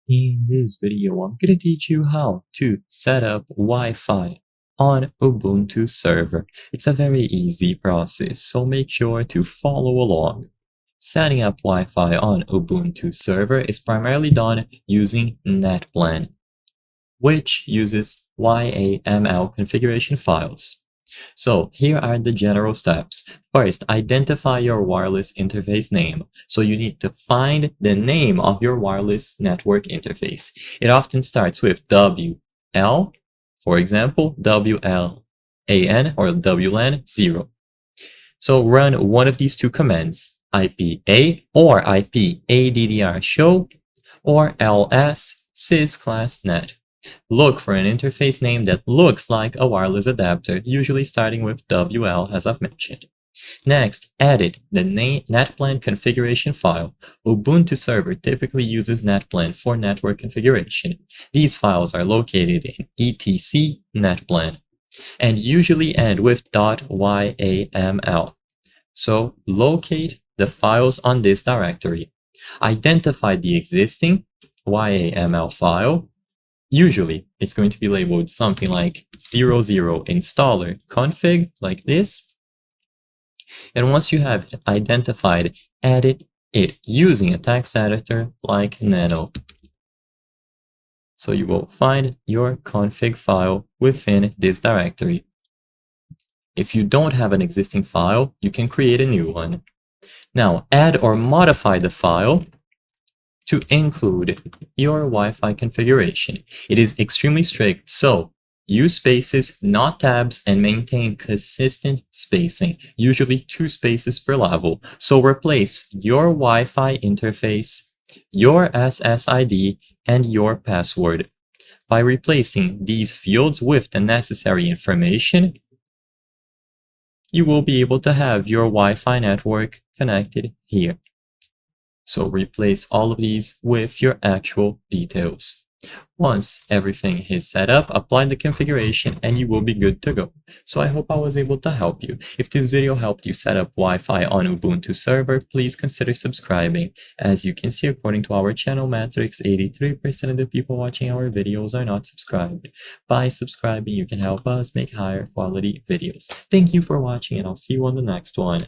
In this video, I'm going to teach you how to set up Wi-Fi on Ubuntu server. It's a very easy process, so make sure to follow along. Setting up Wi-Fi on Ubuntu server is primarily done using NetPlan, which uses YAML configuration files. So here are the general steps. First, identify your wireless interface name. So you need to find the name of your wireless network interface. It often starts with WL, for example, WLAN or WLAN 0. So run one of these two commands, IPA or IPADDR show or ls sysclassnet. Look for an interface name that looks like a wireless adapter, usually starting with WL as I've mentioned. Next, edit the NetPlan configuration file. Ubuntu server typically uses NetPlan for network configuration. These files are located in etc netplan and usually end with .yaml. So locate the files on this directory. Identify the existing YAML file. Usually, it's going to be labeled something like 00 installer config, like this. And once you have it identified, edit it using a text editor like Nano. So you will find your config file within this directory. If you don't have an existing file, you can create a new one. Now, add or modify the file to include your Wi-Fi configuration. It is extremely strict, so use spaces, not tabs, and maintain consistent spacing, usually 2 spaces per level. So replace your Wi-Fi interface, your SSID, and your password. By replacing these fields with the necessary information, you will be able to have your Wi-Fi network connected here. So replace all of these with your actual details. Once everything is set up, apply the configuration and you will be good to go. So I hope I was able to help you. If this video helped you set up Wi-Fi on Ubuntu server, please consider subscribing. As you can see, according to our channel metrics, 83% of the people watching our videos are not subscribed. By subscribing, you can help us make higher quality videos. Thank you for watching and I'll see you on the next one.